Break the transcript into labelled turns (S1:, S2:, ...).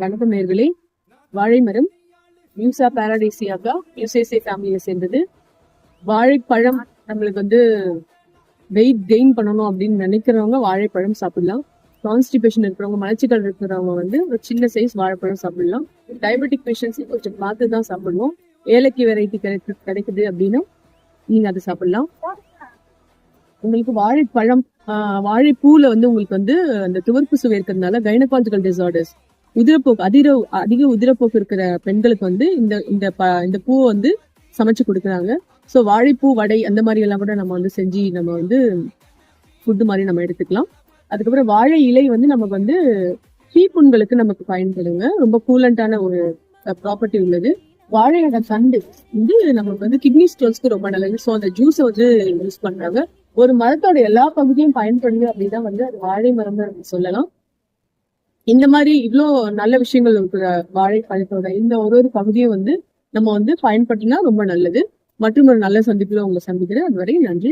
S1: வணக்கம் நேயர்களே. வாழை மரம் மியூசா பாரடைசியாக்கா யூசேசே ஃபேமிலியை சேர்ந்தது. வாழைப்பழம் நம்மளுக்கு வெயிட் கெயின் பண்ணணும் அப்படின்னு நினைக்கிறவங்க வாழைப்பழம் சாப்பிடலாம். கான்ஸ்டிபேஷன் இருக்கிறவங்க, மலச்சிக்கல் இருக்கிறவங்க ஒரு சின்ன சைஸ் வாழைப்பழம் சாப்பிடலாம். டயபெட்டிக் பேஷண்ட்ஸ் கொஞ்சம் பார்த்து தான் சாப்பிடணும். ஏலக்கி வெரைட்டி கிடைக்குது அப்படின்னா நீங்க அதை சாப்பிடலாம். உங்களுக்கு வாழைப்பழம் வாழைப்பூல உங்களுக்கு அந்த துவர்ப்பு சுவை இருக்கிறதுனால கைனகாலஜிக்கல் டிசார்டர்ஸ், உதிரப்போக்கு அதிக உதிரப்போக்கு இருக்கிற பெண்களுக்கு இந்த பூவை சமைச்சு கொடுக்குறாங்க. ஸோ வாழைப்பூ வடை அந்த மாதிரி எல்லாம் கூட நம்ம செஞ்சு நம்ம ஃபுட்டு மாதிரி நம்ம எடுத்துக்கலாம். அதுக்கப்புறம் வாழை இலை நமக்கு தீப்புண்களுக்கு நமக்கு பயன்படுங்க. ரொம்ப கூலண்டான ஒரு ப்ராப்பர்ட்டி உள்ளது. வாழையோட தண்டு நமக்கு கிட்னி ஸ்டோன்ஸ்க்கு ரொம்ப நல்லது. ஸோ அந்த ஜூஸை யூஸ் பண்றாங்க. ஒரு மரத்தோட எல்லா பகுதியும் பயன்படுது அப்படின்னா அது வாழை மரம் தான் சொல்லலாம். இந்த மாதிரி இவ்வளோ நல்ல விஷயங்கள் இருக்கிற வாழைப்பழத்தோட இந்த ஒரு பகுதியும் நம்ம பயன்படுத்தினா ரொம்ப நல்லது. மற்றும் ஒரு நல்ல சந்திப்புல உங்களை சந்திக்கிறேன். அதுவரை நன்றி.